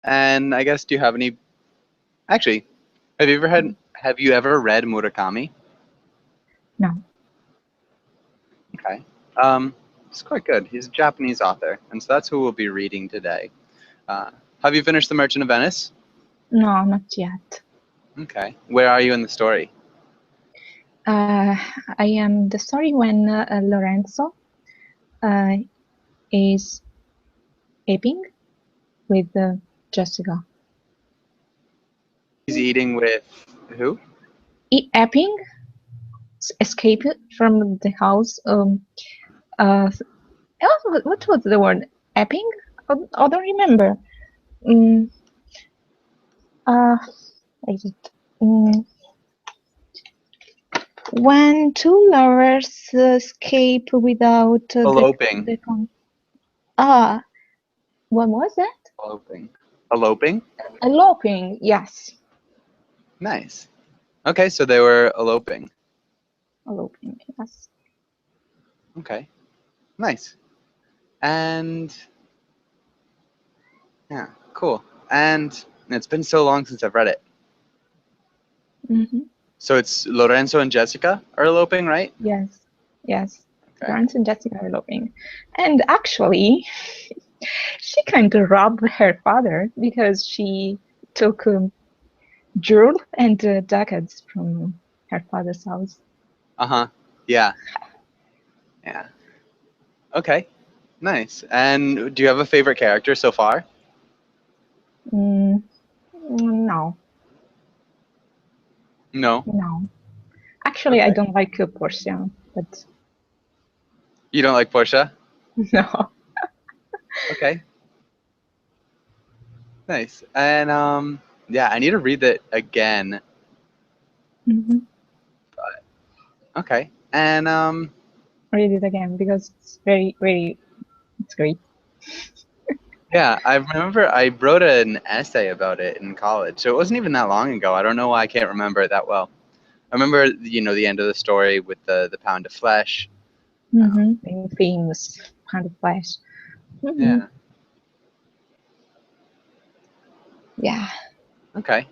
And I guess, do you have any? Actually, have you ever read Murakami? No. Okay. It's quite good. He's a Japanese author, and so that's who we'll be reading today. Uh, have you finished The Merchant of Venice? No, not yet. Okay. Where are you in the story? I am the story when Lorenzo is aping with Jessica. He's eating with who? Aping escape from the house. Uh, what was the word? Apping? I don't remember. Mm, is it? When two lovers escape without Eloping. the ah, what was that? Eloping. Eloping? Eloping, yes. Nice. Okay, so they were eloping. Eloping, yes. Okay. Nice. And yeah, cool. And it's been so long since I've read it. Mm-hmm. So it's Lorenzo and Jessica are eloping, right? Yes, yes. Okay. Lawrence and Jessica are eloping. And actually, she kind of robbed her father because she took jewel and ducats from her father's house. Uh-huh. Yeah. Yeah. Okay. Nice. And do you have a favorite character so far? No, No. no. Actually, I Okay. don't like Portia, but You don't like Portia? no. Okay. Nice. And yeah, I need to read that again. Mm-hmm. Okay. And Read it again because it's very, very, it's great. yeah, I remember I wrote an essay about it in college. So it wasn't even that long ago. I don't know why I can't remember it that well. I remember, the end of the story with the pound of flesh. Mm-hmm. In famous Pound of Flesh. Mm-hmm. Yeah. Yeah. Okay.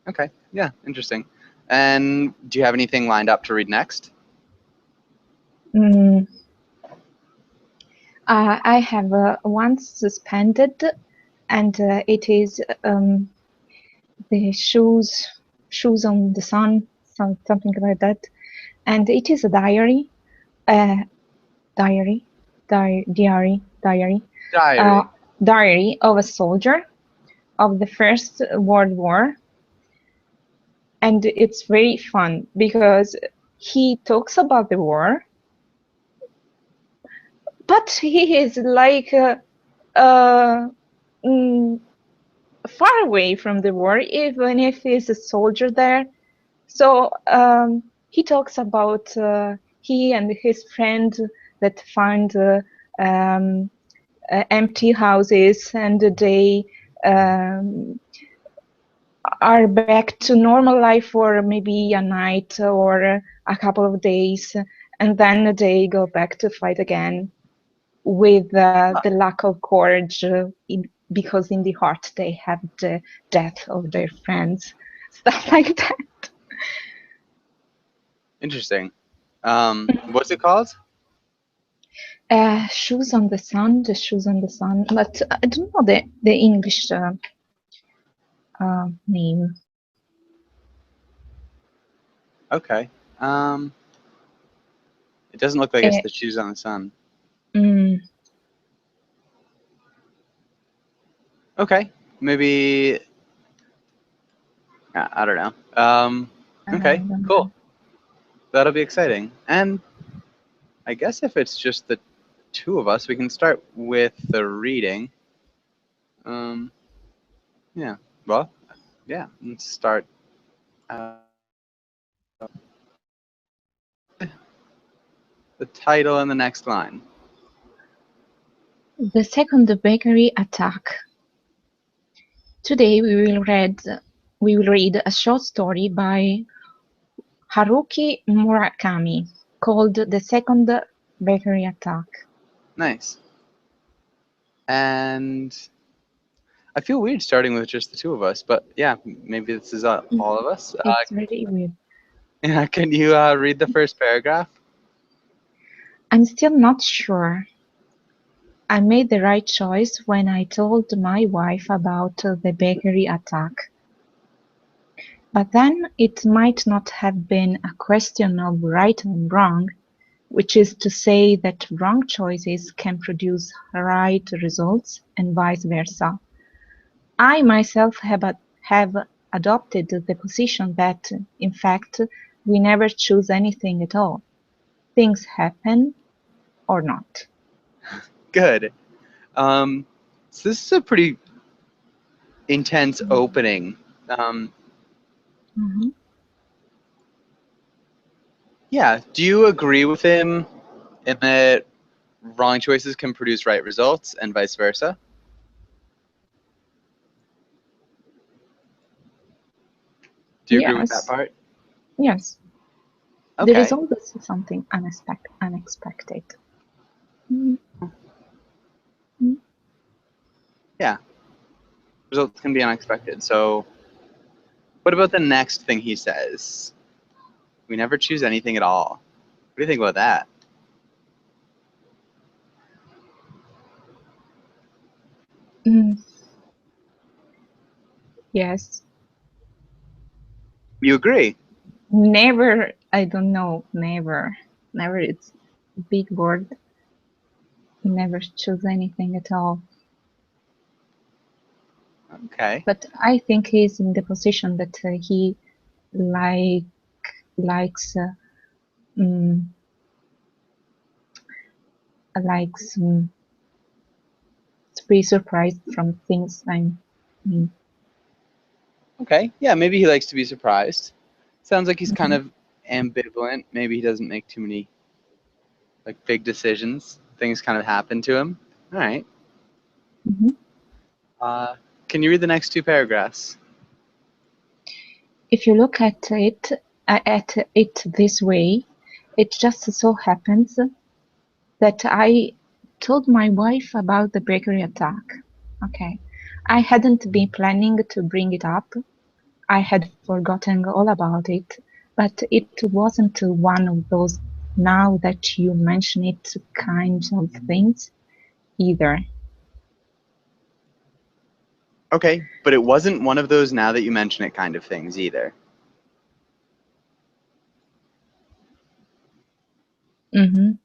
Okay. Yeah. Interesting. And do you have anything lined up to read next? Mm. I have one suspended, and it is the shoes on the sun, something like that, and it is a diary, uh, diary, diary, uh, Diary. diary of a soldier of the First World War, and it's very fun because he talks about the war, but he is like mm, far away from the war, even if he's a soldier there. So he talks about he and his friend that find empty houses, and they um, are back to normal life for maybe a night or a couple of days, and then they go back to fight again with the lack of courage because in the heart they have the death of their friends, stuff like that. Interesting. What's it called? Shoes on the sun, the shoes on the sun, but I don't know the English name. Okay. It doesn't look like it's Uh, the shoes on the sun. mm, Okay. Maybe I don't know. I Okay. don't Cool. know. That'll be exciting. And I guess if it's just the two of us, we can start with the reading. Um, yeah. Well, yeah. Let's start. The title and the next line. The second bakery attack. Today we will read a short story by Haruki Murakami called The Second Bakery Attack. Nice. And I feel weird starting with just the two of us, but yeah, maybe this is all of us. It's really weird. Yeah, can you read the first paragraph? I'm still not sure. I made the right choice when I told my wife about the bakery attack. But then it might not have been a question of right and wrong, which is to say that wrong choices can produce right results and vice versa. I myself have adopted the position that, in fact, we never choose anything at all. Things happen or not. Good. So this is a pretty intense opening. Mhm. Yeah, do you agree with him in that wrong choices can produce right results and vice versa? Do you agree with that Yes, part? yes. There is Okay. always something unexpected. Mm, mm. Yeah, results can be unexpected. So, what about the next thing he says? We never choose anything at all. What do you think about that? Mm, yes. You agree? Never, I don't know, never. Never, it's a big word. Never choose anything at all. Okay. But I think he's in the position that he like likes mm, likes to be surprised from things. Mm, Okay. Yeah, maybe he likes to be surprised. Sounds like he's kind mhm, of ambivalent. Maybe he doesn't make too many like big decisions. Things kind of happen to him. All right. mhm. Uh, can you read the next two paragraphs? If you look at it this way, it just so happens that I told my wife about the bakery attack. Okay. I hadn't been planning to bring it up. I had forgotten all about it, but it wasn't one of those now that you mention it kinds of things either. Okay, but it wasn't one of those now that you mention it kind of things either. Hmm.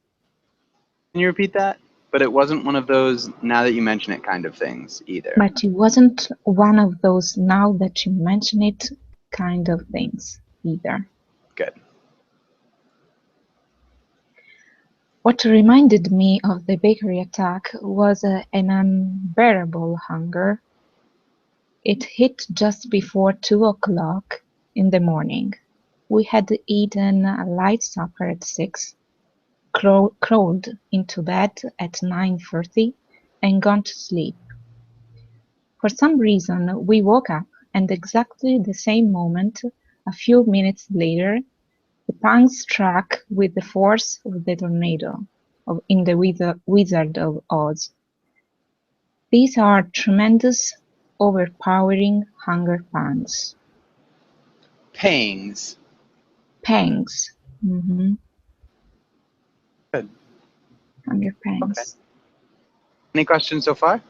Can you repeat that? But it wasn't one of those now that you mention it kind of things either. But it wasn't one of those now that you mention it kind of things either. Good. What reminded me of the bakery attack was an unbearable hunger. It hit just before 2 o'clock in the morning. We had eaten a light supper at 6, crawled into bed at 9:30, and gone to sleep. For some reason we woke up, and exactly the same moment, a few minutes later, the pang struck with the force of the tornado in the Wizard of Oz. These are tremendous, overpowering hunger pangs. Pangs. Pangs. Mhm. Good. Hunger Okay. pangs. Any questions so far?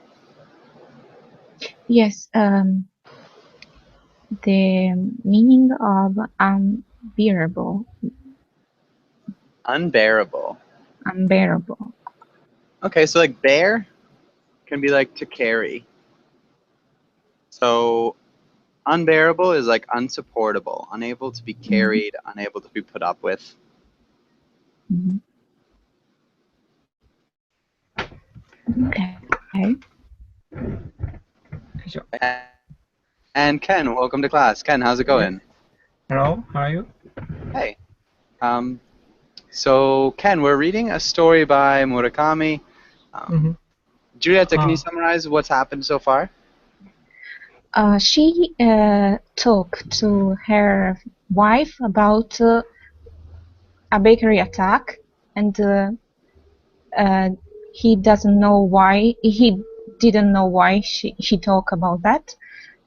Yes, the meaning of unbearable. Unbearable. Unbearable. Okay, so like bear can be like to carry. So unbearable is like unsupportable, unable to be Mhm. carried, unable to be put up with. Mhm. Okay. And Ken, welcome to class. Ken, how's it Yes. going? Hello, how are you? Hey. Um, so Ken, we're reading a story by Murakami. Mm-hmm. Julieta, can you summarize what's happened so far? She talked to her wife about a bakery attack, and he doesn't know why. He didn't know why she talked about that.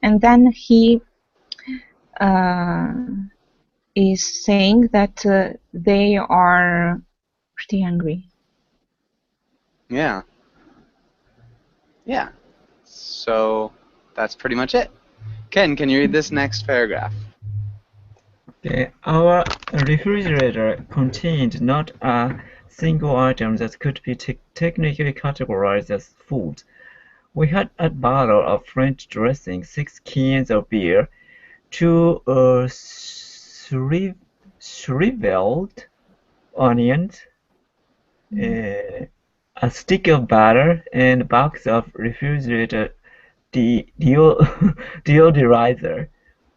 And then he is saying that they are pretty angry. Yeah. Yeah. So that's pretty much it. Ken, can you read this next paragraph? Okay. Our refrigerator contained not a single item that could be technically categorized as food. We had a bottle of French dressing, 6 cans of beer, 2 shriveled onions, a stick of butter, and a box of refrigerator deodorizer.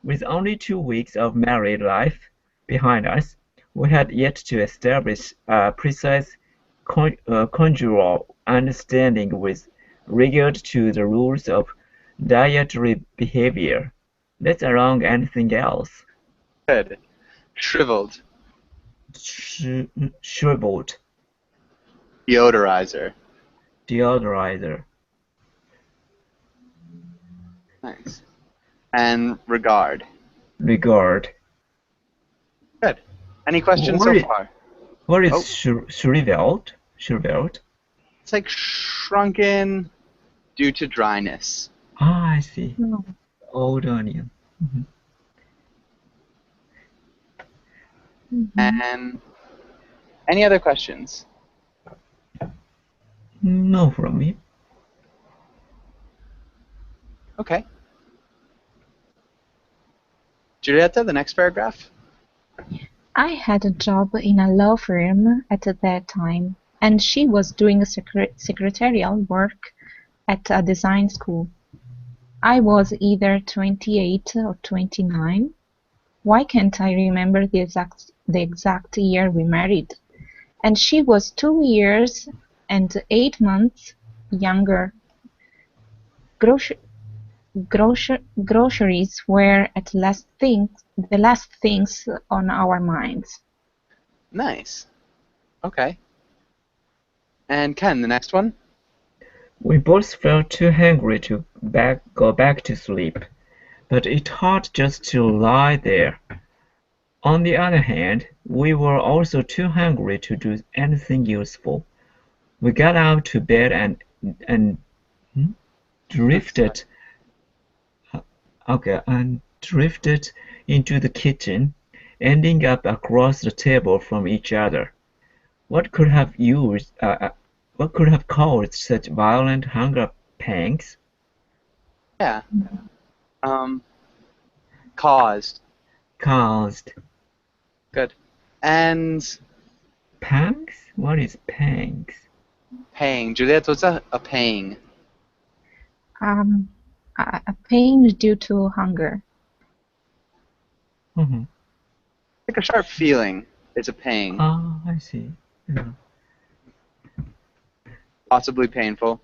With only 2 weeks of married life behind us, we had yet to establish a precise conjugal understanding with regard to the rules of dietary behavior, let alone anything else. Good. Shriveled. Shriveled. Deodorizer. Deodorizer. Nice. And regard. Regard. Good. Any questions What so is- far? What is Oh. shriveled? Shriveled? It's like shrunken due to dryness. Ah, I see. No. Old onion. And any other questions? No from me. Okay. Giulietta, the next paragraph? I had a job in a law firm at that time, and she was doing secretarial work at a design school. I was either 28 or 29. Why can't I remember the exact year we married? And she was 2 years and 8 months younger. Groceries were at the last things on our minds. Nice. Okay. And Ken, the next one? We both felt too hungry to go back to sleep, but it hurt just to lie there. On the other hand, we were also too hungry to do anything useful. We got out to bed and drifted into the kitchen, ending up across the table from each other. What could have caused such violent hunger pangs? Yeah. Caused. Caused Good. And pangs? What is pangs? pang. Juliette, what's a pang? A pain due to hunger. Mm-hmm. Like a sharp feeling. It's a pang. Ah, I see. Yeah. Possibly painful.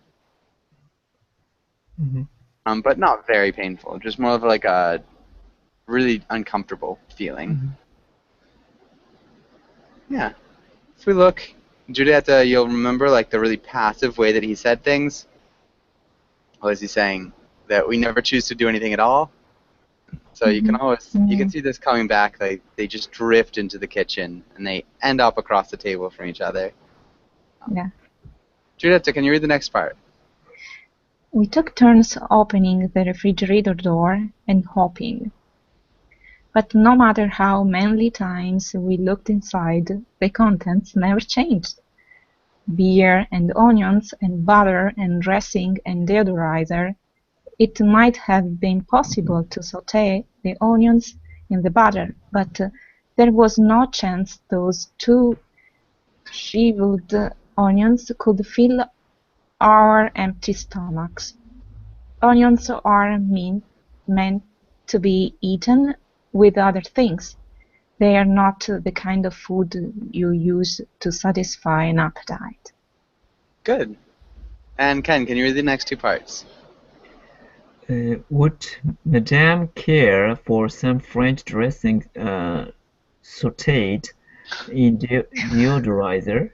Mm-hmm. But not very painful. Just more of like a really uncomfortable feeling. Mm-hmm. Yeah. If we look, Julieta, you'll remember like the really passive way that he said things. Was he saying that we never choose to do anything at all? So you can always you can see this coming back. Like they just drift into the kitchen and they end up across the table from each other. Yeah. Julieta, can you read the next part? We took turns opening the refrigerator door and hoping. But no matter how many times we looked inside, the contents never changed. Beer and onions and butter and dressing and deodorizer. It might have been possible to saute the onions in the butter, but there was no chance those 2 shriveled onions could fill our empty stomachs. Onions are meant to be eaten with other things. They are not the kind of food you use to satisfy an appetite. Good. And Ken, can you read the next 2 parts? Would Madame care for some French dressing sautéed in deodorizer?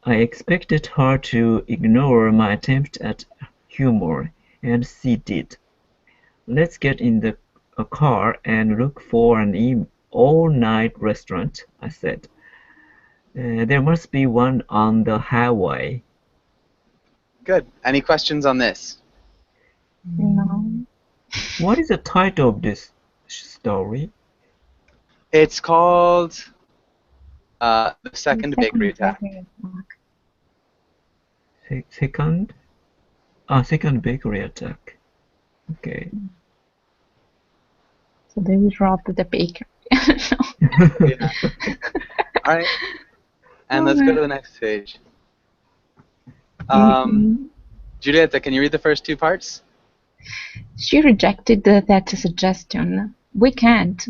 I expected her to ignore my attempt at humor, and she did. "Let's get in a car and look for an all-night restaurant," I said. "There must be one on the highway." Good. Any questions on this? No. What is the title of this story? It's called The Second Bakery Attack. Second? Second bakery attack. Okay. So they robbed the baker. Yeah. All right. And let's go to the next page. Giulietta, can you read the first two parts? She rejected that suggestion. We can't.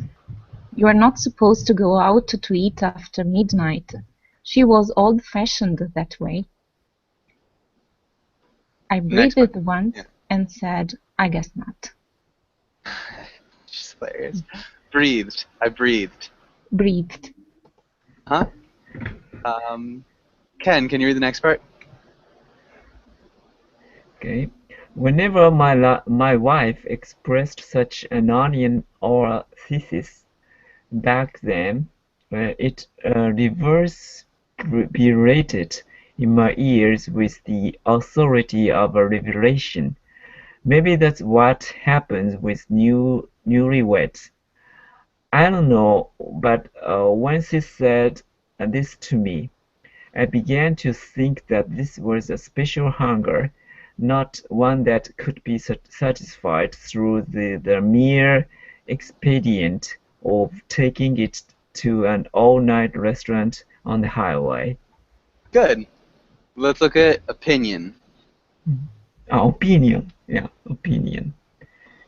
You are not supposed to go out to eat after midnight. She was old-fashioned that way. I breathed once and said, I guess not. Just hilarious. Breathed. I breathed. Breathed. Huh? Ken, can you read the next part? Okay. Whenever my wife expressed such an opinion or thesis back then, it reverberated in my ears with the authority of a revelation. Maybe that's what happens with newlyweds. I don't know, but when she said this to me, I began to think that this was a special hunger, not one that could be satisfied through the mere expedient of taking it to an all-night restaurant on the highway. Good. Let's look at opinion. Opinion. Yeah, opinion.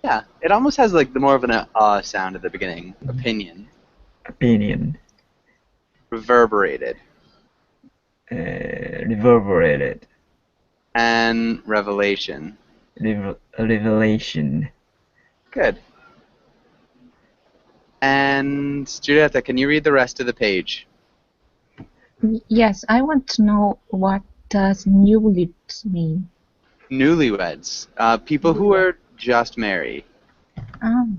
Yeah, it almost has like the more of an sound at the beginning. Opinion. Opinion. Reverberated. Reverberated. And revelation. Revelation. Good. And Giulietta, can you read the rest of the page? Yes, I want to know what does newlyweds mean? Newlyweds. People who are just married. Oh.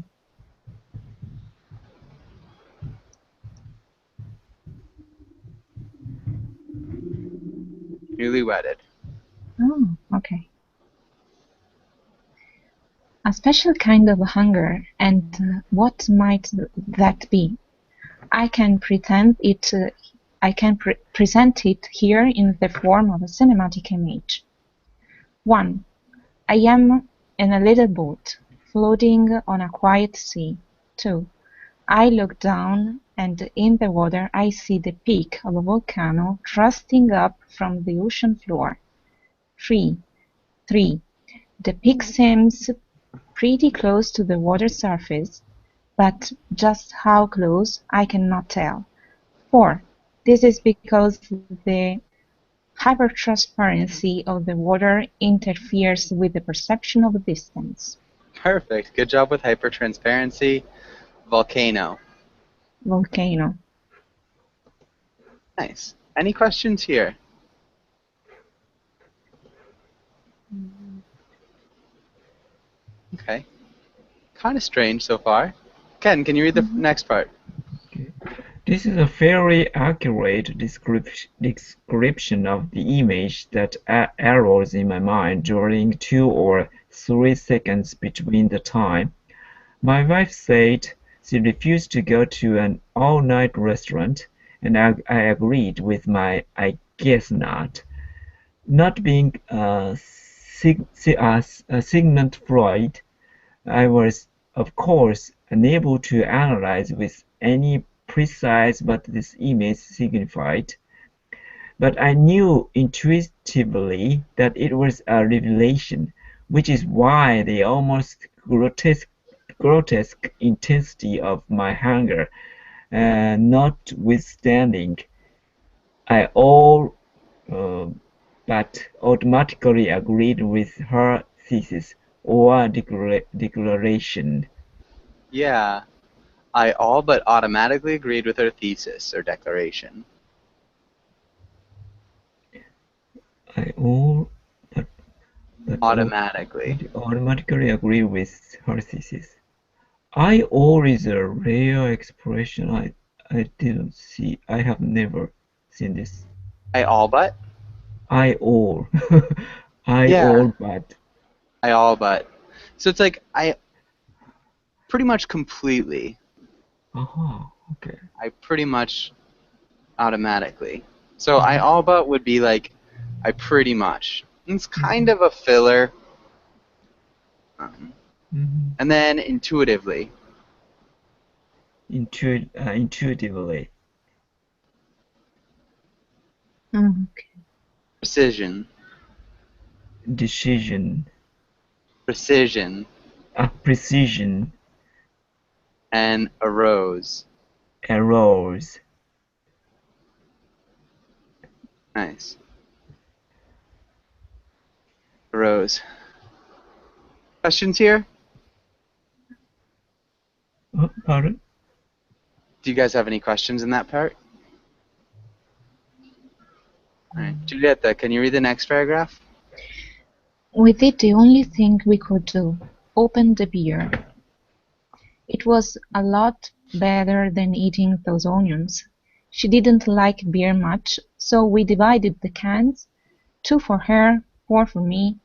Newly wedded. Oh, okay. A special kind of hunger, and what might that be? I can present it here in the form of a cinematic image. 1. I am in a little boat, floating on a quiet sea. 2. I look down, and in the water I see the peak of a volcano thrusting up from the ocean floor. 3. The peak seems pretty close to the water surface, but just how close I cannot tell. 4. This is because the hypertransparency of the water interferes with the perception of distance. Perfect. Good job with hypertransparency. Volcano. Volcano. Nice. Any questions here? Okay. Kind of strange so far. Ken, can you read the next part? Okay. This is a fairly accurate description of the image that arose in my mind during 2 or 3 seconds between the time. My wife said she refused to go to an all-night restaurant, and I agreed with my "I guess not." Not being Sigmund Freud, I was, of course, unable to analyze with any precise what this image signified, but I knew intuitively that it was a revelation, which is why the almost grotesque intensity of my hunger notwithstanding, I all but automatically agreed with her thesis or declaration. Yeah. I all but automatically agreed with her thesis or declaration. I all but Automatically. automatically agree with her thesis. I all is a rare expression I didn't see. I have never seen this. I all but? I all. I Yeah, all but. I all but. So it's like I pretty much completely. Aha, okay. I pretty much automatically. So I all but would be like I pretty much. It's kind of a filler. Mhm. And then intuitively. Intuitively. Okay. Precision. Decision. Precision. Precision. And arose. Arose. Nice. Arose. Questions here? Pardon? Do you guys have any questions in that part? Alright. Giulietta, can you read the next paragraph? We did the only thing we could do, open the beer. It was a lot better than eating those onions. She didn't like beer much, so we divided the cans, 2 for her, 4 for me.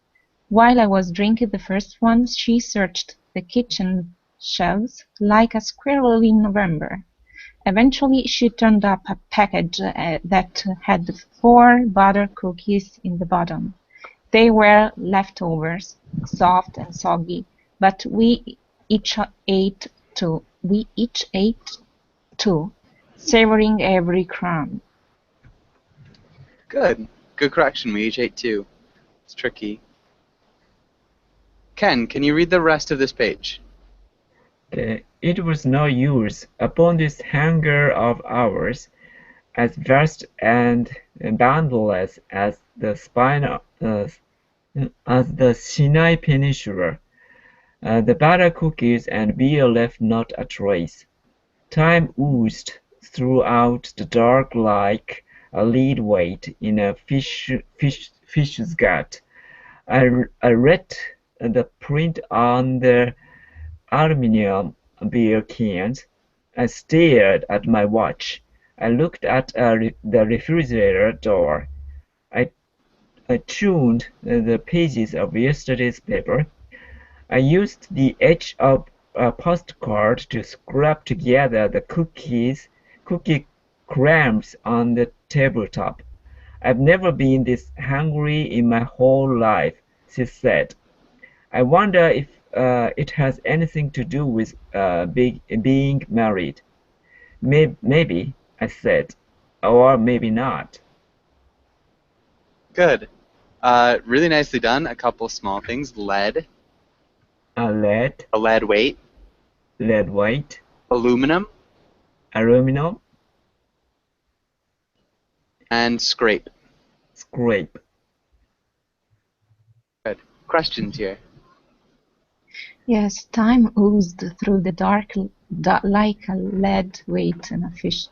While I was drinking the first one, she searched the kitchen shelves like a squirrel in November. Eventually, she turned up a package that had 4 butter cookies in the bottom. They were leftovers, soft and soggy, but we each ate two. Savoring every crumb. Good. Good correction. We each ate 2. It's tricky. Ken, can you read the rest of this page? It was no use upon this hangar of ours, as vast and boundless as the Sinai Peninsula. The butter cookies and beer left not a trace. Time oozed throughout the dark like a lead weight in a fish's gut. I read the print on the aluminum beer cans. I stared at my watch. I looked at the refrigerator door. I tuned the pages of yesterday's paper. I used the edge of a postcard to scrape together the cookie crumbs on the tabletop. I've never been this hungry in my whole life, she said. I wonder if it has anything to do with being married. Maybe, I said, or maybe not. Good. Really nicely done. A couple small things. Lead. Lead, A lead weight. lead weight, Aluminum. aluminum, And scrape. scrape. Good. Questions here. Yes, time oozed through the dark like a lead weight in a fish's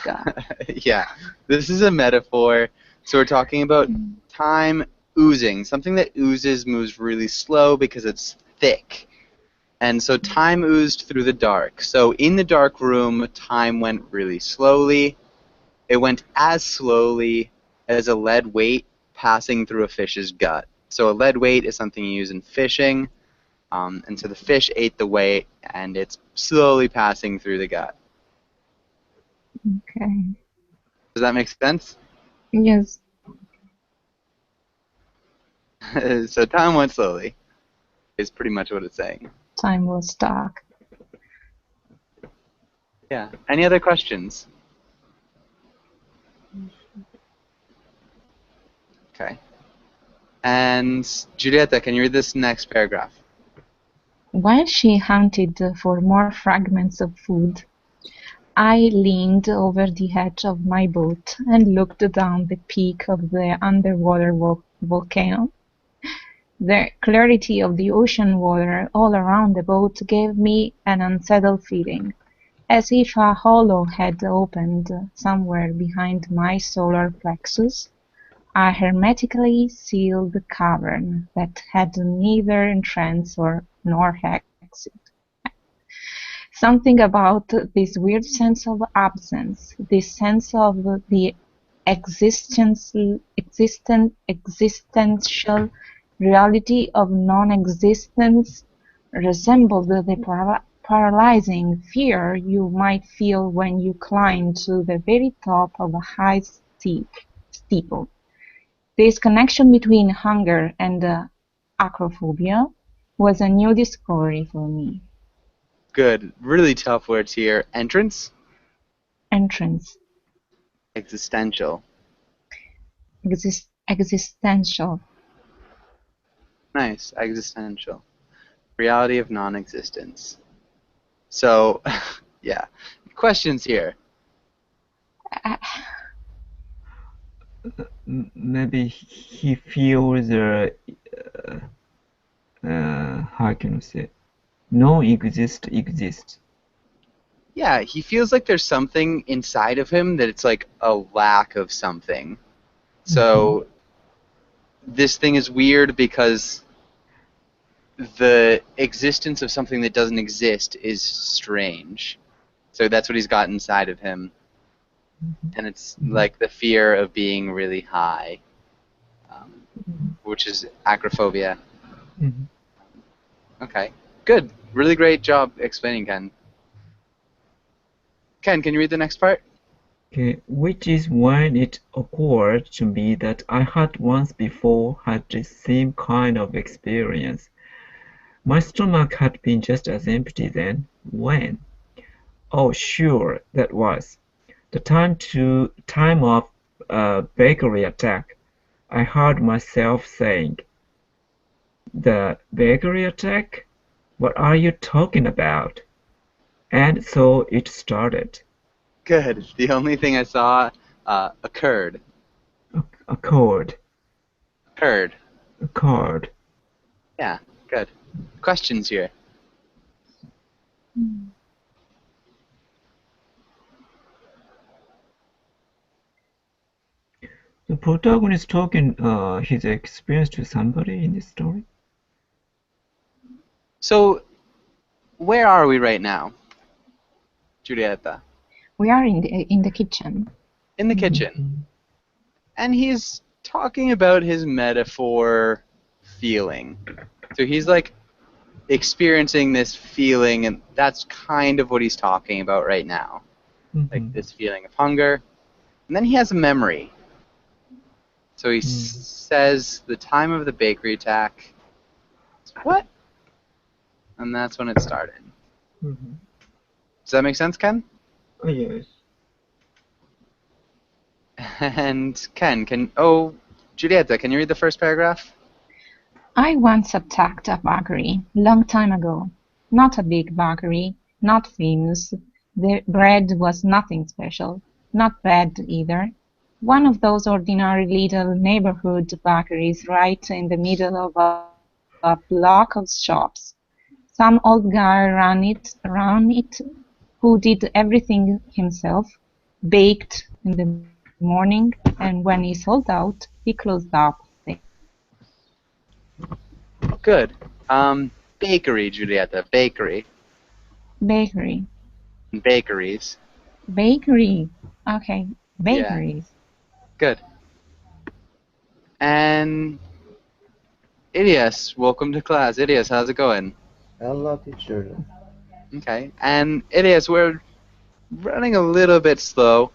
gut. Yeah. This is a metaphor. So we're talking about time oozing. Something that oozes moves really slow because it's thick. And so time oozed through the dark. So in the dark room, time went really slowly. It went as slowly as a lead weight passing through a fish's gut. So a lead weight is something you use in fishing. And so the fish ate the weight, and it's slowly passing through the gut. Okay. Does that make sense? Yes. So time went slowly is pretty much what it's saying. Time was stuck. Yeah. Any other questions? Okay. And Giulietta, can you read this next paragraph? While she hunted for more fragments of food, I leaned over the edge of my boat and looked down the peak of the underwater volcano. The clarity of the ocean water all around the boat gave me an unsettled feeling, as if a hollow had opened somewhere behind my solar plexus. a hermetically sealed cavern that had neither entrance nor exit. Something about this weird sense of absence, this sense of the existential reality of non-existence resembled the paralyzing fear you might feel when you climb to the very top of a high steeple. This connection between hunger and acrophobia was a new discovery for me. Good. Really tough words here. Entrance? Entrance, Existential. existential. Nice. Existential. Reality of non-existence. So, yeah. Questions here. Uh, Maybe he feels how can you say, exists. Yeah, he feels like there's something inside of him that it's like a lack of something. So this thing is weird because the existence of something that doesn't exist is strange. So that's what he's got inside of him. And it's like the fear of being really high, which is acrophobia. Mhm. Okay, good. Really great job explaining, Ken. Ken, can you read the next part? Okay, which is when it occurred to me that I had once before had the same kind of experience. My stomach had been just as empty then. When? Oh, sure, that was the time of a bakery attack. I heard myself saying, "The bakery attack? What are you talking about?" And so it started. Good. The only thing I saw occurred. Accord. Occurred. Accord. Yeah, good. Questions here. The protagonist talking his experience to somebody in this story. So, where are we right now, Giulietta? we are in the kitchen. In the kitchen. And he's talking about his metaphor feeling. So he's like experiencing this feeling, and that's kind of what he's talking about right now. Like this feeling of hunger. And then he has a memory. So he says the time of the bakery attack. What? And that's when it started. Does that make sense, Ken? Oh, yes. And Ken, Giulietta, can you read the first paragraph? I once attacked a bakery, long time ago. Not a big bakery, not famous. The bread was nothing special, not bad either. One of those ordinary little neighborhood bakeries right in the middle of a block of shops. Some old guy ran it, who did everything himself, baked in the morning, and when he sold out, he closed up. Good. Bakery, Giulietta. Bakery. Bakery. Bakeries. Bakery. Okay. Yeah. Bakeries. Good. And Ilias, welcome to class. Ilias, how's it going? Hello, teacher. Okay. And Ilias, we're running a little bit slow.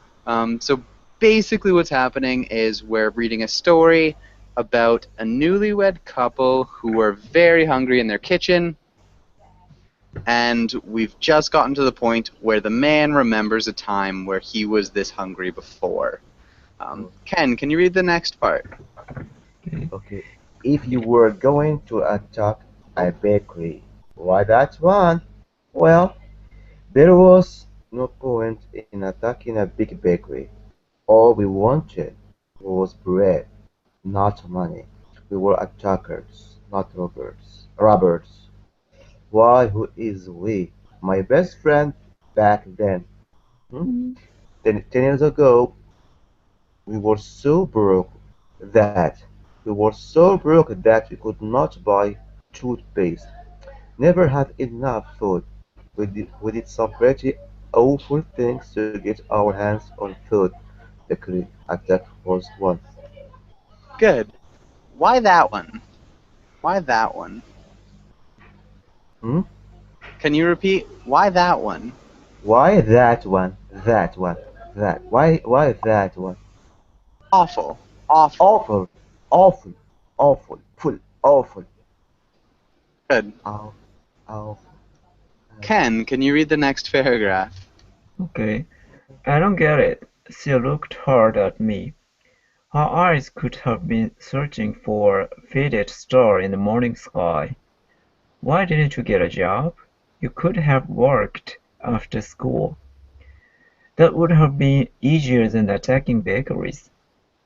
So basically what's happening is we're reading a story about a newlywed couple who are very hungry in their kitchen, and we've just gotten to the point where the man remembers a time where he was this hungry before. Ken, can you read the next part? Okay. If you were going to attack a bakery, why that one? Well, there was no point in attacking a big bakery. All we wanted was bread, not money. We were attackers, not robbers. Why, who is we? My best friend back then. Hmm? 10 years ago, we were so broke. That we were so broke that we could not buy toothpaste. Never had enough food. We did some pretty awful things to get our hands on food. The Greek attack was one. Good. Why that one? Why that one? Hmm? Can you repeat? Why that one? Why that one? That one? That? Why that one? Awful. Awful. Awful, awful, awful, full, awful, Good. awful, awful. Ken, can you read the next paragraph? Okay. I don't get it. She looked hard at me. Her eyes could have been searching for a faded star in the morning sky. Why didn't you get a job? You could have worked after school. That would have been easier than attacking bakeries.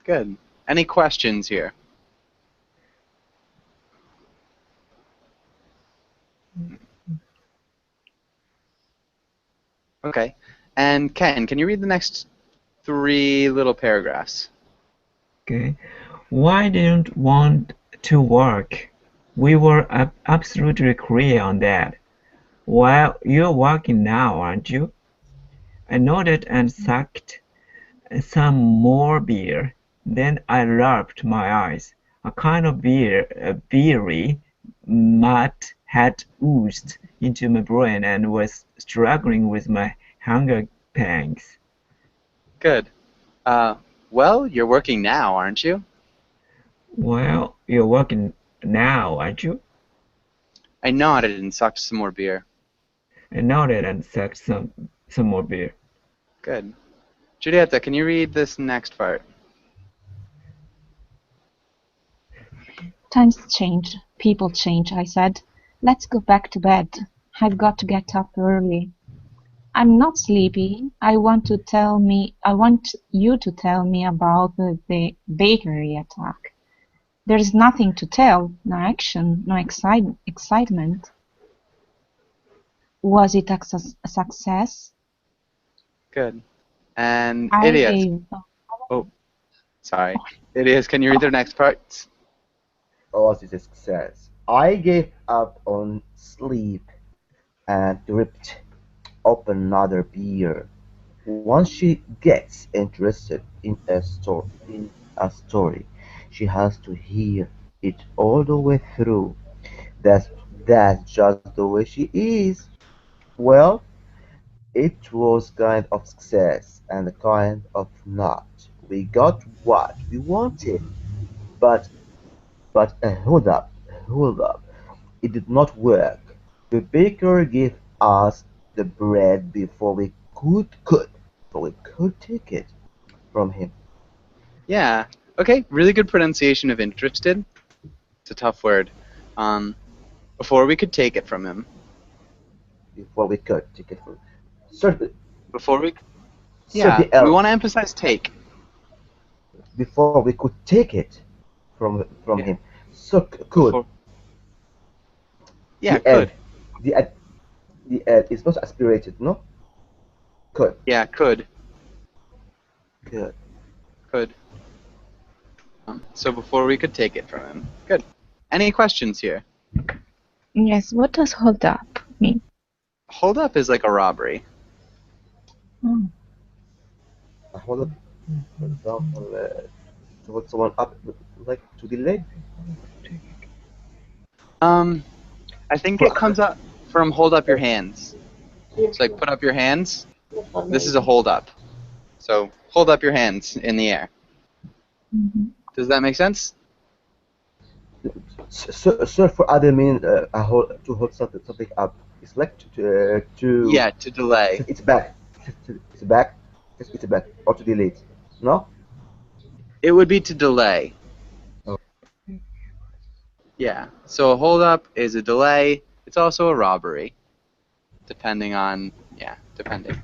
Good. Any questions here? Okay. And Ken, can you read the next three little paragraphs? Okay. Why didn't want to work? We were absolutely clear on that. Well, you're working now, aren't you? I nodded and sucked some more beer. Then I rubbed my eyes. A kind of beery mud had oozed into my brain and was struggling with my hunger pangs. Good. Uh, well, you're working now, aren't you? Well, you're working now, aren't you? I nodded and sucked some more beer. I nodded and sucked some more beer. Good. Julieta, can you read this next part? Times change, people change, I said. Let's go back to bed. I've got to get up early. I'm not sleepy. I want you to tell me about the bakery attack. There's nothing to tell, no action, no excitement. Was it a success? Good. And I Ilias, gave oh, sorry. Ilias, can you read the next part? Was it a success? I gave up on sleep and ripped open another beer. Once she gets interested in a story, she has to hear it all the way through. That's that's just the way she is. Well, it was kind of success and kind of not. We got what we wanted, but hold up. It did not work. The baker gave us the bread before we could take it from him. Yeah. Okay, really good pronunciation of interested. It's a tough word. Um, before we could take it from him. Before we could take it from Certainly, Before we, yeah, certainly we else. want to emphasize take. Before we could take it from Yeah. him. So could Before, yeah, the L could. the L, the L is not aspirated, no? Could. Yeah, could. Good. Could. So before we could take it from him. Good. Any questions here? yes. What does hold up mean? Hold up is like a robbery. Oh, Hold up. For example, to hold someone up, like to delay. I think it comes up from hold up your hands. It's like put up your hands. This is a hold up. So hold up your hands in the air. mhm. Does that make sense? So for other mean to hold something up. It's like to Yeah, to delay. set it back. It's back. It's back or to delete. No. It would be to delay. Oh. Yeah. So a hold up is a delay. It's also a robbery. Depending on, yeah, depending.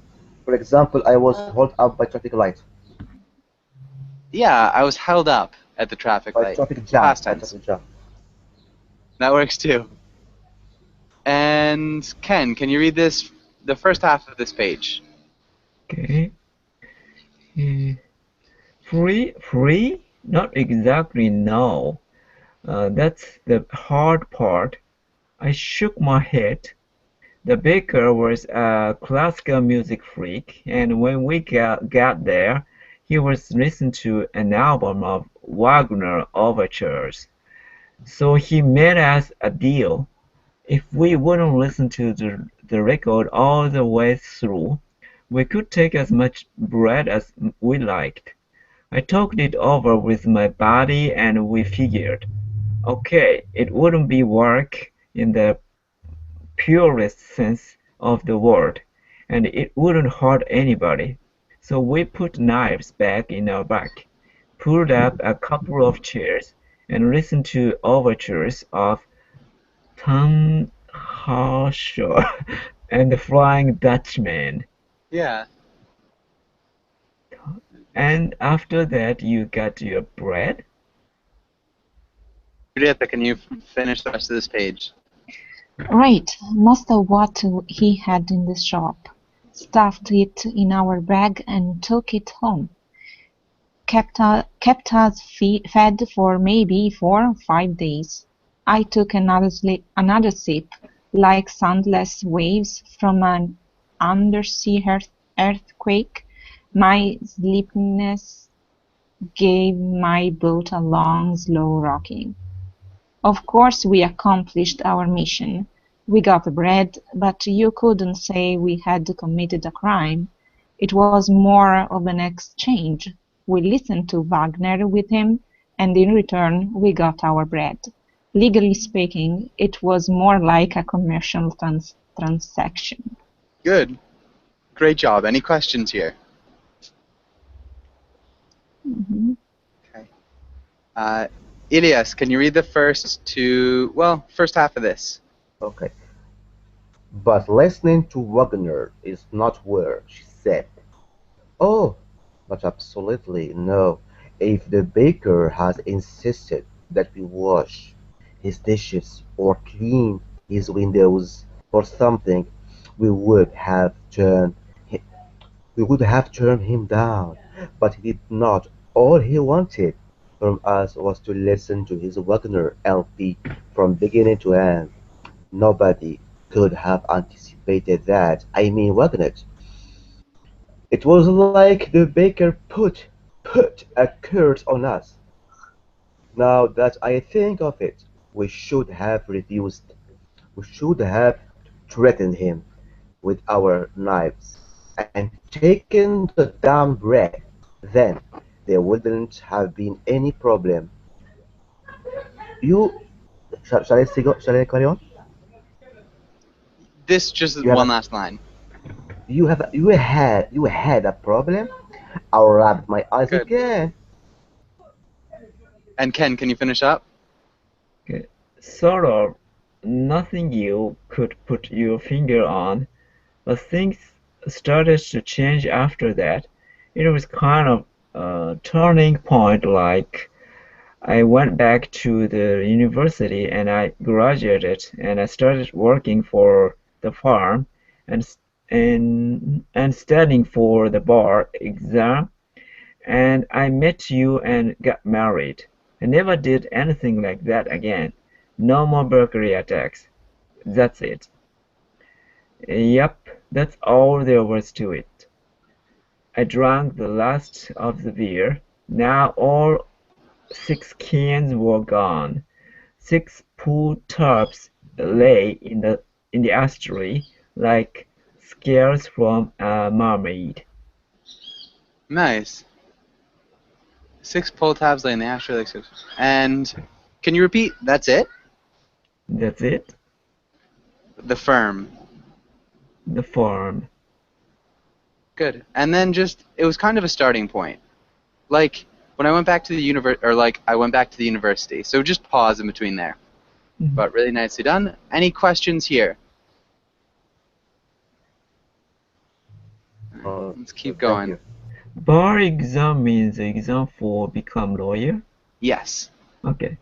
For example, I was held up by traffic light. Yeah, I was held up at the traffic By light. traffic jam. Past By tense. traffic jam. That works too. And Ken, can you read this, the first half of this page? Okay. Free? Not exactly, no. That's the hard part. I shook my head. The baker was a classical music freak, and when we got there, he was listening to an album of Wagner overtures. So he made us a deal. If we wouldn't listen to the record all the way through, we could take as much bread as we liked. I talked it over with my buddy and we figured, okay, it wouldn't be work in the purest sense of the word, and it wouldn't hurt anybody. So we put knives back in our bag, pulled up a couple of chairs, and listened to overtures of Tannhäuser and the Flying Dutchman. Yeah. And after that, you got your bread? Julieta, can you finish the rest of this page? Right, most of what he had in the shop. Stuffed it in our bag and took it home. Kept us fed for maybe 4 or 5 days. I took another sip, like soundless waves from an undersea earthquake. My sleepiness gave my boat a long, slow rocking. Of course we accomplished our mission. We got bread, but you couldn't say we had committed a crime. It was more of an exchange. We listened to Wagner with him, and in return we got our bread. Legally speaking, it was more like a commercial transaction. Good. Great job. Any questions here? Mhm. Okay. Ilias, can you read the first half of this? Okay. But listening to Wagner is not where, she said. Oh, but absolutely no. If the baker had insisted that we wash his dishes or clean his windows or something, we would have turned hi- we would have turned him down. But he did not. All he wanted from us was to listen to his Wagner LP from beginning to end. Nobody could have anticipated that. I mean, wasn't it? It was like the baker put a curse on us. Now that I think of it, we should have refused. We should have threatened him with our knives and taken the damn bread. Then there wouldn't have been any problem. You shall I carry on? This just You have one a, last line. you had a problem? I rubbed my eyes Good. again. And Ken, can you finish up? Okay. Sort of. Nothing you could put your finger on, but things started to change after that. It was kind of a turning point, like I went back to the university and I graduated and I started working for the farm and studying for the bar exam, and I met you and got married. I never did anything like that again. No more burglary attacks. That's it. Yep, that's all there was to it. I drank the last of the beer. Now all 6 cans were gone. 6 pull-tabs lay in the ashtray like scales from a mermaid. Nice. 6 pull tabs lay in the ashtray like 6. And can you repeat? That's it? That's it. The firm. The farm. Good. And then it was kind of a starting point. Like when I went back to the university. So just pause in between there. Mhm. But really nicely done. Any questions here? Let's keep Thank going. you. Bar exam means the exam for become lawyer? Yes. Okay.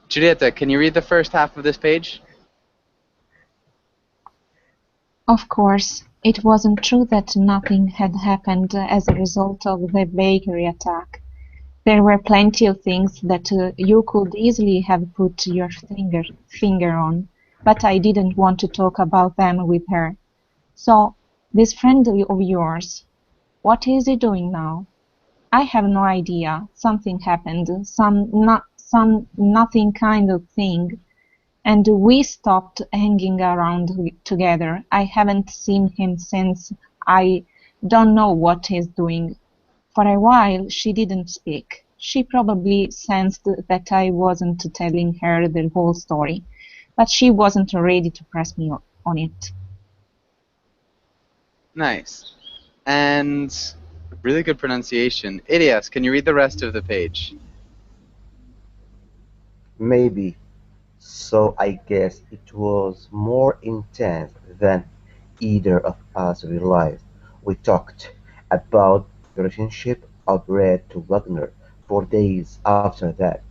Julieta, can you read the first half of this page? Of course, it wasn't true that nothing had happened as a result of the bakery attack. There were plenty of things that you could easily have put your finger on, but I didn't want to talk about them with her. So, this friend of yours, what is he doing now? I have no idea. Something happened, some nothing kind of thing, and we stopped hanging around together. I haven't seen him since. I don't know what he's doing. For a while she didn't speak. She probably sensed that I wasn't telling her the whole story, but she wasn't ready to press me on it. Nice. And really good pronunciation. Ilias, can you read the rest of the page? Maybe. So I guess it was more intense than either of us realized. We talked about the relationship of Red to Wagner for days after that.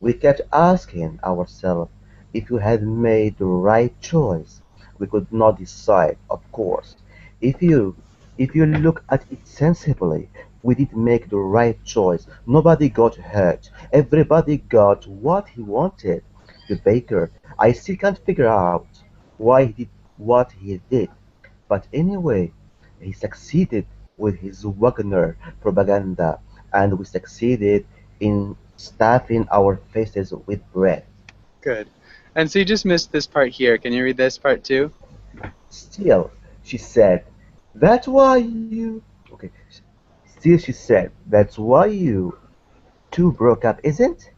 We kept asking ourselves if we had made the right choice. We could not decide, of course. If you if you look at it sensibly, we did make the right choice. Nobody got hurt. Everybody got what he wanted. The baker, I still can't figure out why he did what he did. But anyway, he succeeded with his Wagner propaganda, and we succeeded in stuffing our faces with bread. Good. And so you just missed this part here. Can you read this part too? Still, she said, that's why you. Okay. Still, she said, that's why you two broke up, isn't?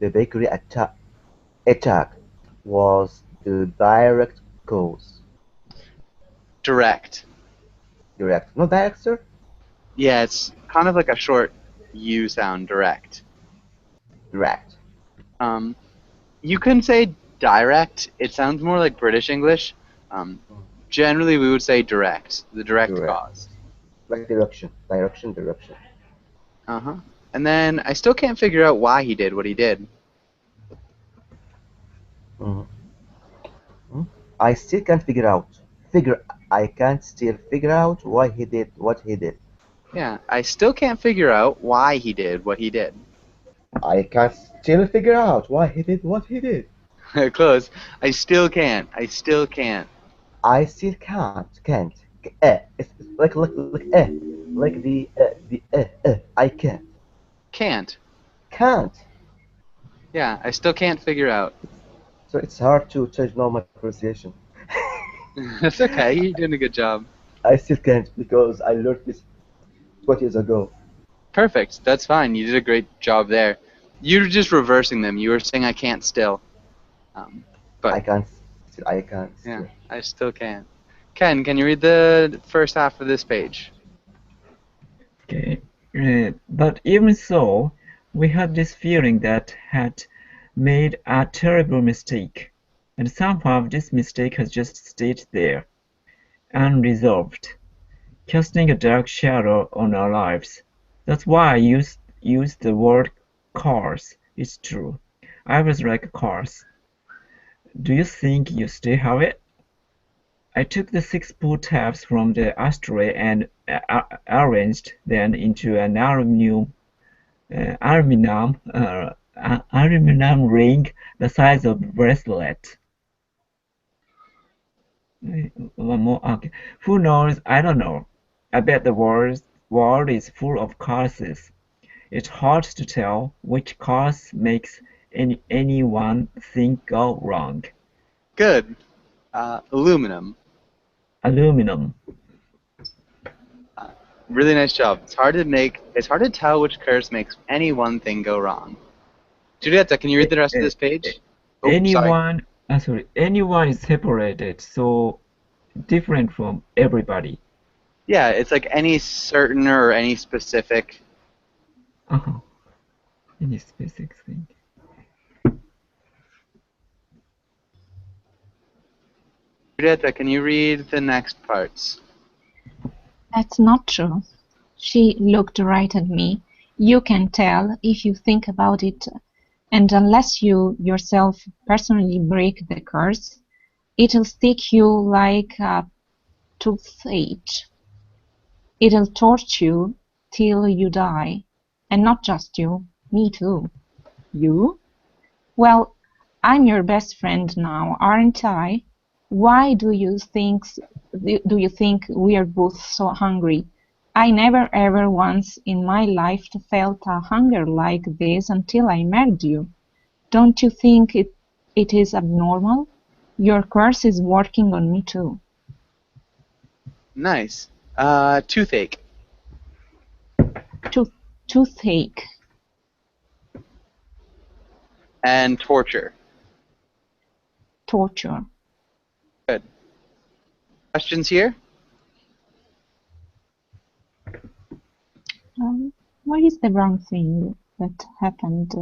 The bakery attack was the direct cause. Direct. Direct. No direct, sir? Yeah, it's kind of like a short U sound, direct. Direct. Um, you can say direct. It sounds more like British English. Generally, we would say direct, the direct Direct. cause. Like direction. Direction. Uh-huh. And then I still can't figure out why he did what he did. Mhm. I still can't figure out. I can't still figure out why he did what he did. Yeah, I still can't figure out why he did what he did. I can't still figure out why he did what he did. Close. I still can't. I still can't. I still can't. It's like the. I can't. Can't. Can't. Yeah, I still can't figure out. So it's hard to change normal pronunciation. That's okay. You're doing a good job. I still can't because I learned this 20 years ago. Perfect. That's fine. You did a great job there. You're just reversing them. You were saying I can't still. But I can't. I can't. yeah, Still. I still can't. Ken, can you read the first half of this page? Okay. But even so, we had this feeling that had made a terrible mistake, and somehow this mistake has just stayed there, unresolved, casting a dark shadow on our lives. That's why I used the word cars. It's true. I was like cars. Do you think you still have it? I took the 6 pull tabs from the ashtray and arranged them into an aluminum ring the size of a bracelet. One more. Okay. Who knows? I don't know. I bet the world is full of curses. It's hard to tell which curse makes anyone thing go wrong. Good. Aluminum. Aluminum. Really nice job. It's hard to tell which curse makes any one thing go wrong. Giulietta, can you read the rest of this page? Oh, sorry. Anyone is separated, so different from everybody. Yeah, it's like any certain or any specific. Uh-huh. Any specific thing. Giulietta, can you read the next parts? That's not true. She looked right at me. You can tell if you think about it, and unless you yourself personally break the curse, it'll stick you like a toothache. It'll torture you till you die. And not just you, me too. You? Well, I'm your best friend now, aren't I? Why do you think we are both so hungry? I never ever once in my life felt a hunger like this until I met you. Don't you think it is abnormal? Your curse is working on me too. Nice. Toothache. Tooth Toothache. And torture. Torture. Good. Questions here? What is the wrong thing that happened?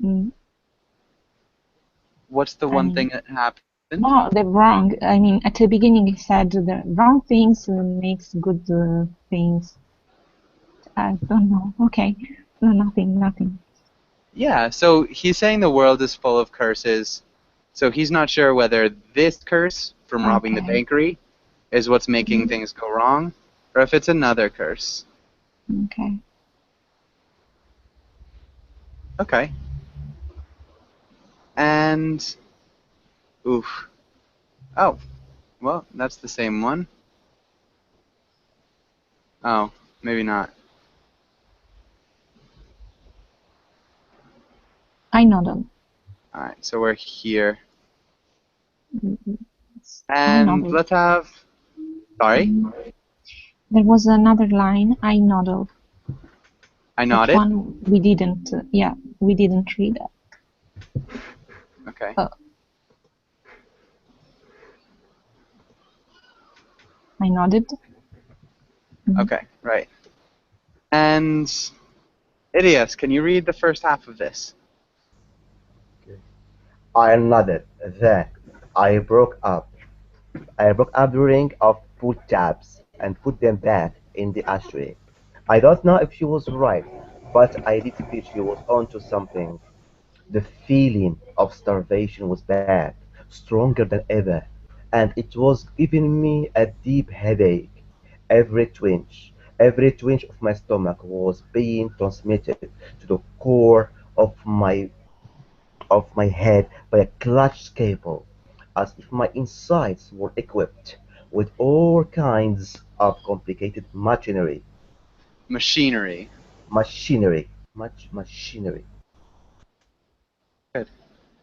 Mm, What's the one thing that happened? No, the wrong. I mean, at the beginning he said the wrong things makes good things. I don't know. Okay. No, nothing. Yeah, so he's saying the world is full of curses. So he's not sure whether this curse from robbing the Okay. bakery is what's making things go wrong, or if it's another curse. Okay. Okay. And oof. Oh, well, that's the same one. Oh, maybe not. I nodded. All right, so we're here, I and nodded. let's have. Sorry, There was another line. I nodded. I That nodded. one we didn't. Yeah, we didn't read it. Okay. I nodded. Okay, right. And Idias, can you read the first half of this? I nodded. Then I broke up. I broke up the ring of food tabs and put them back in the ashtray. I don't know if she was right, but I did feel she was onto something. The feeling of starvation was back, stronger than ever, and it was giving me a deep headache. Every twinge of my stomach was being transmitted to the core of my head by a clutched cable, as if my insides were equipped with all kinds of complicated Machinery. machinery. Good.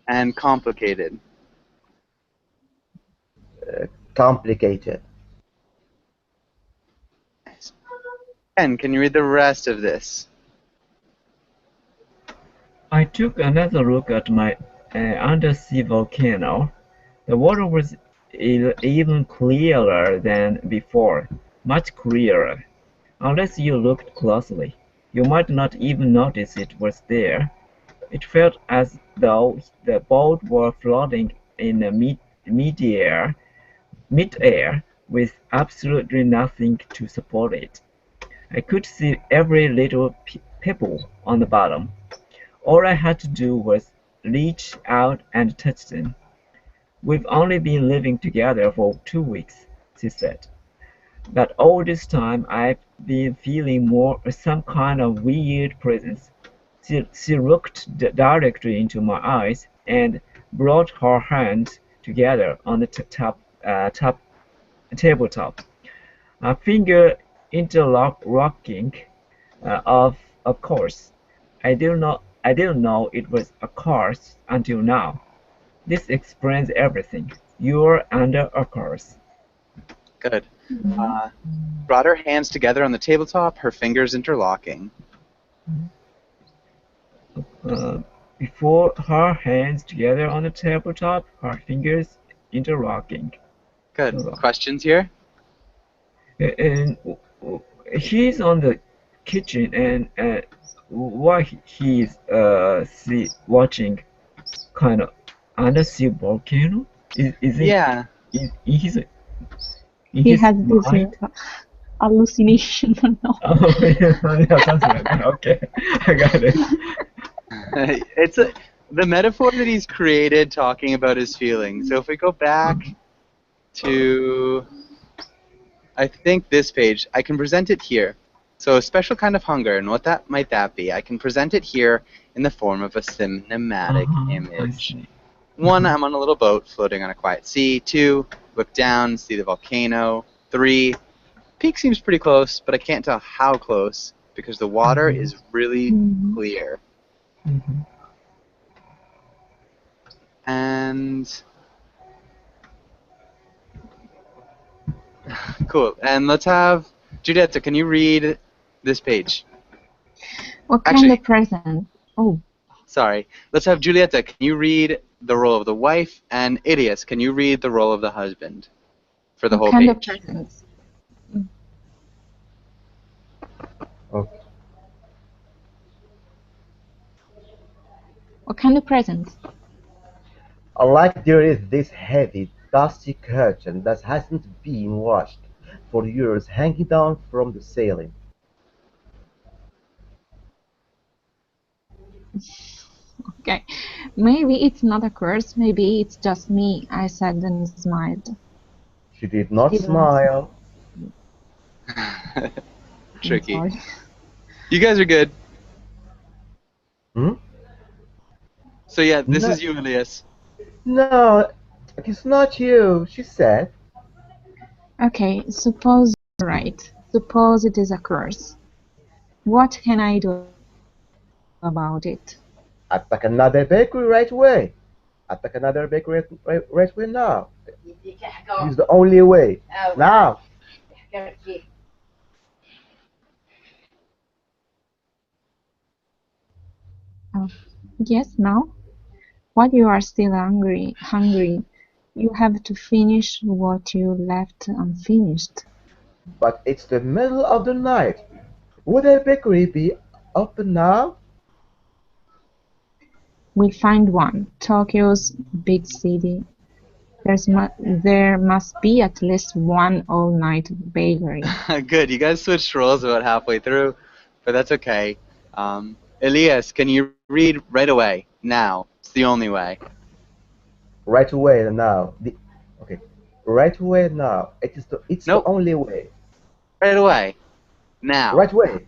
And complicated. Complicated. Nice. Ken, can you read the rest of this? I took another look at my undersea volcano. The water was even clearer than before, much clearer. Unless you looked closely, you might not even notice it was there. It felt as though the boat were floating in mid-air with absolutely nothing to support it. I could see every little pebble on the bottom. All I had to do was reach out and touch them. "We've only been living together for 2 weeks," she said, "but all this time I've been feeling some kind of weird presence." She looked directly into my eyes and brought her hands together on the tabletop, a finger interlocking. Of course, I didn't know it was a curse until now. This explains everything. You're under a curse. Good. Brought her hands together on the tabletop, her fingers interlocking. Before her hands together on the tabletop, her fingers interlocking. Good. Questions here? And he's on the kitchen, and while he's watching kind of undersea volcano. Is it? Yeah. In He his has this mind? hallucination. No. Oh, yeah, something like that. Okay, I got it. It's the metaphor that he's created talking about his feelings. So if we go back to, I think, this page, I can present it here. So a special kind of hunger, and what that might that be? I can present it here in the form of a cinematic I image. see. One, I'm on a little boat floating on a quiet sea. Two, look down, see the volcano. Three, peak seems pretty close, but I can't tell how close because the water is really Mhm. clear. Mhm. And cool. And let's have Giulietta, can you read this page? What kind Actually, of present? Oh, sorry. Let's have Giulietta, can you read the role of the wife? And Idias, can you read the role of the husband for the what whole kind of page? presents? Okay. What kind of presents? Like there is this heavy, dusty curtain that hasn't been washed for years hanging down from the ceiling. Okay, maybe it's not a curse. Maybe it's just me. I said and smiled. She did She not didn't. smile. I'm Tricky. sorry. You guys are good. Hmm? So yeah, this No, is you, Elias. no, it's not you, she said. Okay, suppose you're right. Suppose it is a curse. What can I do about it? Attack another bakery right away. Attack another bakery right away now. It's the only way. Now. Oh, yes, now? What you are still hungry. You have to finish what you left unfinished. But it's the middle of the night. Would a bakery be open now? We'll find one. Tokyo's big city. There must be at least one all-night bakery. Good. You guys switched roles about halfway through, but that's okay. Elias, can you read right away? Now. It's the only way. Right away now. Okay. Right away now. It's the Nope. only way. Right away. Now. Right away.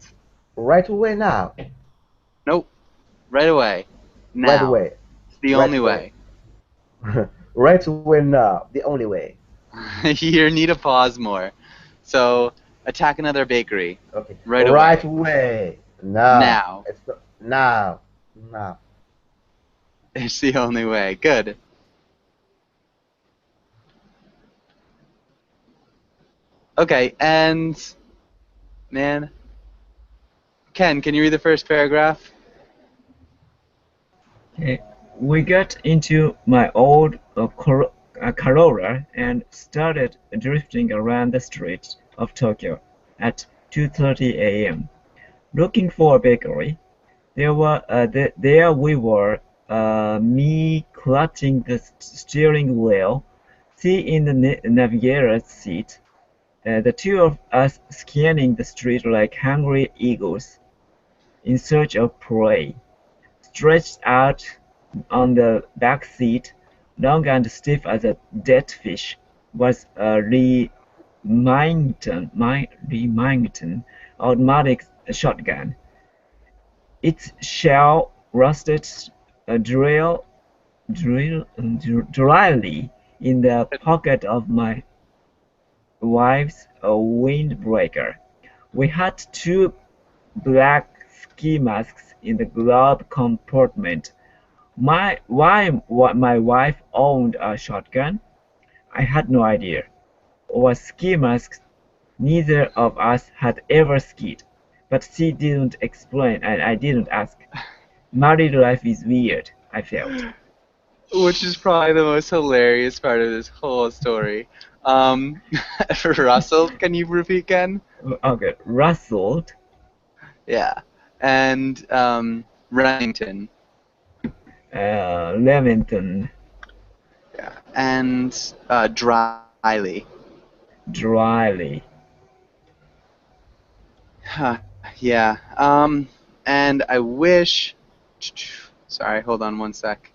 Right away now. Nope. Right away. Right Now. away. It's the Right only away. way. Right away now. The only way. You need to pause more. So, attack another bakery. Okay. Right Right away. away. Now. Now. It's the now. Now. It's the only way. Good. Okay, and man, Ken, can you read the first paragraph? Okay. We got into my old Corolla and started drifting around the streets of Tokyo at 2:30 a.m. looking for a bakery. There we were, me clutching the steering wheel, she in the navigator's seat, the two of us scanning the street like hungry eagles in search of prey. Stretched out on the back seat, long and stiff as a dead fish, was a Remington automatic shotgun. Its shell rested dryly in the pocket of my wife's windbreaker. We had two black ski masks in the glove compartment. Why my wife owned a shotgun, I had no idea. Or ski masks, neither of us had ever skied. But she didn't explain and I didn't ask. Married life is weird, I felt. Which is probably the most hilarious part of this whole story. Russell, can you repeat again? Okay, rustled, Yeah. And Remington. Leamington, Yeah. And Dryly. dryly. Huh, yeah. And I wish. Sorry, hold on one sec.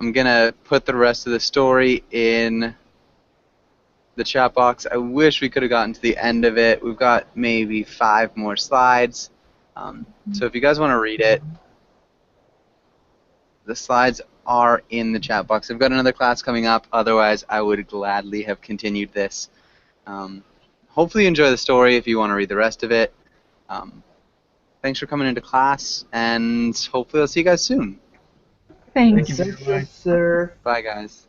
I'm gonna put the rest of the story in the chat box. I wish we could have gotten to the end of it. We've got maybe 5 more slides. So if you guys want to read it, the slides are in the chat box. I've got another class coming up. Otherwise, I would gladly have continued this. Hopefully you enjoy the story if you want to read the rest of it. Thanks for coming into class, and hopefully I'll see you guys soon. Thanks. Thank you. Thank you, sir. Bye, guys.